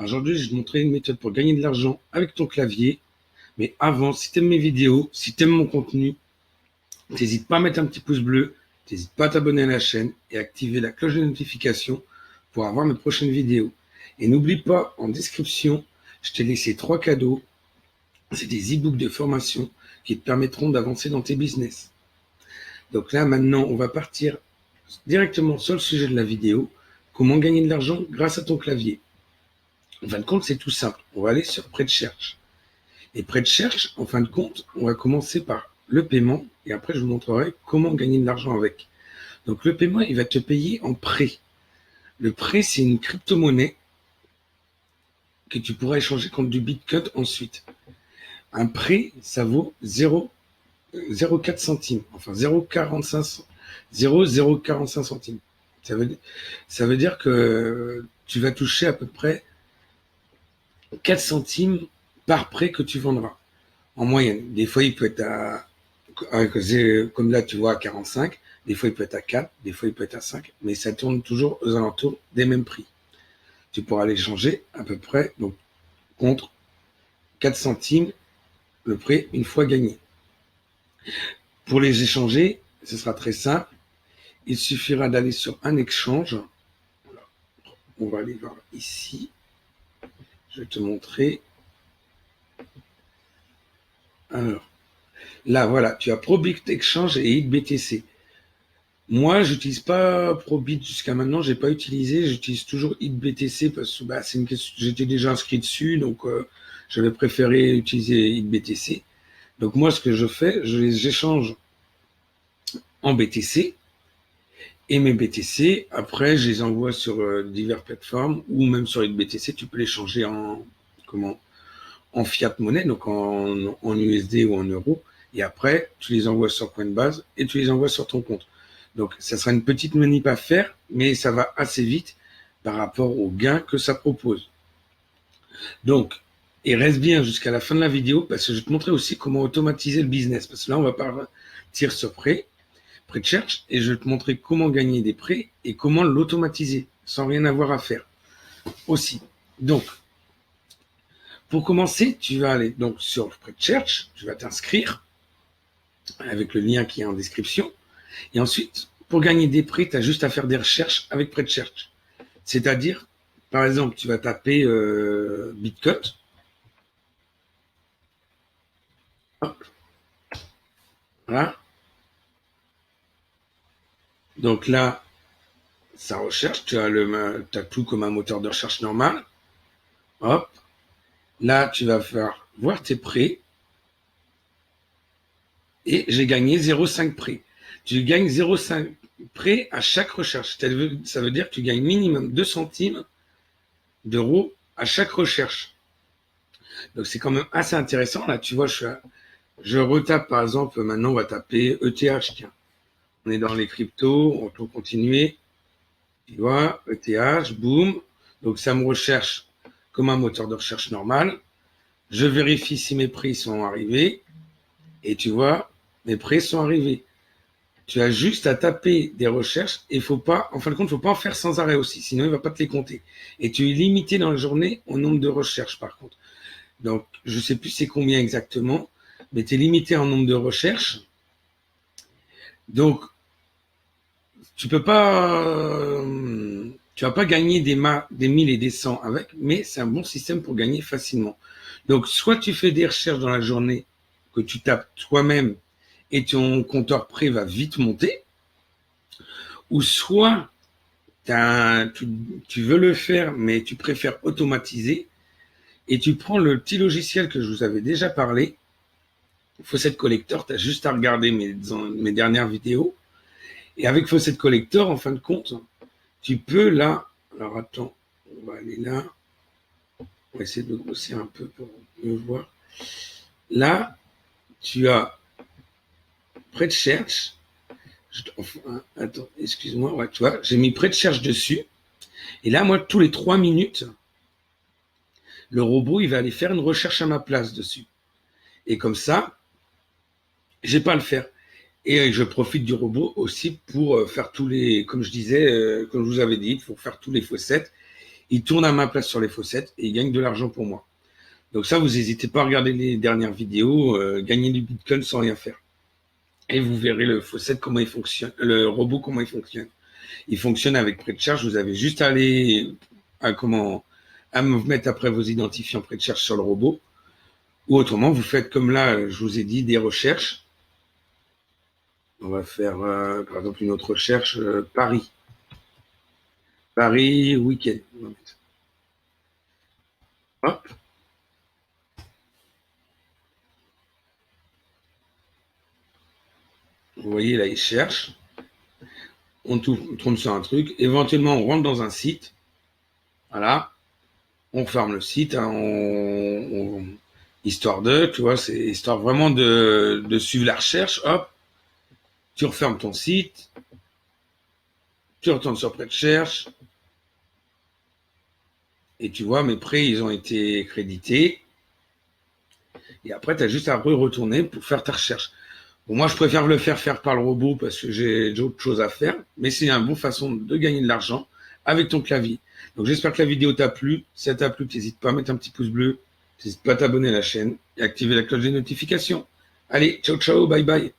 Aujourd'hui, je vais te montrer une méthode pour gagner de l'argent avec ton clavier. Mais avant, si tu aimes mes vidéos, si tu aimes mon contenu, n'hésite pas à mettre un petit pouce bleu, n'hésite pas à t'abonner à la chaîne et à activer la cloche de notification pour avoir mes prochaines vidéos. Et n'oublie pas, en description, je t'ai laissé 3 cadeaux. C'est des e-books de formation qui te permettront d'avancer dans tes business. Donc là, maintenant, on va partir directement sur le sujet de la vidéo. Comment gagner de l'argent grâce à ton clavier. En fin de compte, c'est tout simple. On va aller sur Prêt de Cherche. Et Prêt de Cherche, en fin de compte, on va commencer par le paiement et après, je vous montrerai comment gagner de l'argent avec. Donc, le paiement, il va te payer en prêt. Le prêt, c'est une crypto-monnaie que tu pourras échanger contre du Bitcoin ensuite. Un prêt, ça vaut 0,04 centimes, enfin 0,045 centimes. Ça veut dire que tu vas toucher à peu près 4 centimes par prêt que tu vendras, en moyenne. Des fois, il peut être comme là, tu vois, à 45, des fois, il peut être à 4, des fois, il peut être à 5, mais ça tourne toujours aux alentours des mêmes prix. Tu pourras l'échanger à peu près donc, contre 4 centimes le prêt une fois gagné. Pour les échanger, ce sera très simple. Il suffira d'aller sur un exchange. Voilà. On va aller voir ici. Je vais te montrer. Alors, là, voilà, tu as Probit Exchange et HitBTC. Moi, j'utilise pas Probit jusqu'à maintenant, j'ai pas utilisé, j'utilise toujours HitBTC parce que c'est une question, j'étais déjà inscrit dessus, donc j'avais préféré utiliser HitBTC. Donc moi, ce que je fais, j'échange en BTC et mes BTC, après, je les envoie sur diverses plateformes ou même sur HitBTC, tu peux les changer en fiat monnaie, donc en USD ou en euros. Et après, tu les envoies sur Coinbase et tu les envoies sur ton compte. Donc, ça sera une petite manip à faire, mais ça va assez vite par rapport aux gains que ça propose. Donc, et reste bien jusqu'à la fin de la vidéo parce que je vais te montrer aussi comment automatiser le business. Parce que là, on va partir sur Prêt de Cherche, et je vais te montrer comment gagner des prêts et comment l'automatiser sans rien avoir à faire aussi. Donc, pour commencer, tu vas aller donc sur Prêt de Cherche, tu vas t'inscrire avec le lien qui est en description. Et ensuite, pour gagner des prêts, tu as juste à faire des recherches avec Prêt de Cherche. C'est-à-dire, par exemple, tu vas taper Bitcoin. Hop. Voilà. Donc là, ça recherche, tu as tout comme un moteur de recherche normal. Hop. Là, tu vas faire voir tes prêts. Et j'ai gagné 0,5 prêts. Tu gagnes 0,5 prêts à chaque recherche. Ça veut dire que tu gagnes minimum 2 centimes d'euros à chaque recherche. Donc c'est quand même assez intéressant. Là, tu vois, je retape par exemple, maintenant on va taper ETH. Tiens. On est dans les cryptos, on peut continuer. Tu vois, ETH, boum. Donc ça me recherche comme un moteur de recherche normal. Je vérifie si mes prix sont arrivés. Et tu vois, mes prix sont arrivés. Tu as juste à taper des recherches et en fin de compte, il ne faut pas en faire sans arrêt aussi, sinon il ne va pas te les compter. Et tu es limité dans la journée au nombre de recherches par contre. Donc, je ne sais plus c'est combien exactement, mais tu es limité en nombre de recherches. Donc, tu vas pas gagner des 1000 et des 100 avec, mais c'est un bon système pour gagner facilement. Donc, soit tu fais des recherches dans la journée que tu tapes toi-même et ton compteur prêt va vite monter, ou soit tu veux le faire, mais tu préfères automatiser, et tu prends le petit logiciel que je vous avais déjà parlé, Faucet Collector, tu as juste à regarder mes dernières vidéos, et avec Faucet Collector, en fin de compte, tu peux là, alors attends, on va aller là, on va essayer de grossir un peu pour mieux voir. Là, tu as Prêt de Cherche, attends, excuse-moi, ouais, tu vois, j'ai mis Prêt de Cherche dessus, et là, moi, tous les 3 minutes, le robot, il va aller faire une recherche à ma place dessus. Et comme ça, j'ai pas à le faire. Et je profite du robot aussi pour faire tous les, comme je disais, comme je vous avais dit, pour faire tous les faucets. il tourne à ma place sur les faucettes et il gagne de l'argent pour moi. Donc ça, vous n'hésitez pas à regarder les dernières vidéos, gagner du Bitcoin sans rien faire. Et vous verrez le faucette, comment il fonctionne, le robot, comment il fonctionne. Il fonctionne avec prêt de charge. Vous avez juste à aller à me mettre après vos identifiants prêt de charge sur le robot. Ou autrement, vous faites comme là, je vous ai dit, des recherches. On va faire, par exemple, une autre recherche, Paris. Paris, week-end. Hop. Vous voyez, là, il cherche. On tombe sur un truc. Éventuellement, on rentre dans un site. Voilà. On ferme le site. Hein, histoire de, tu vois, c'est histoire vraiment de suivre la recherche. Hop. Tu refermes ton site. Tu retournes sur prêt de recherche. Et tu vois, mes prêts, ils ont été crédités. Et après, tu as juste à retourner pour faire ta recherche. Bon, moi, je préfère le faire par le robot parce que j'ai d'autres choses à faire. Mais c'est une bonne façon de gagner de l'argent avec ton clavier. Donc, j'espère que la vidéo t'a plu. Si elle t'a plu, n'hésite pas à mettre un petit pouce bleu. N'hésite pas à t'abonner à la chaîne et activer la cloche des notifications. Allez, ciao, ciao, bye bye.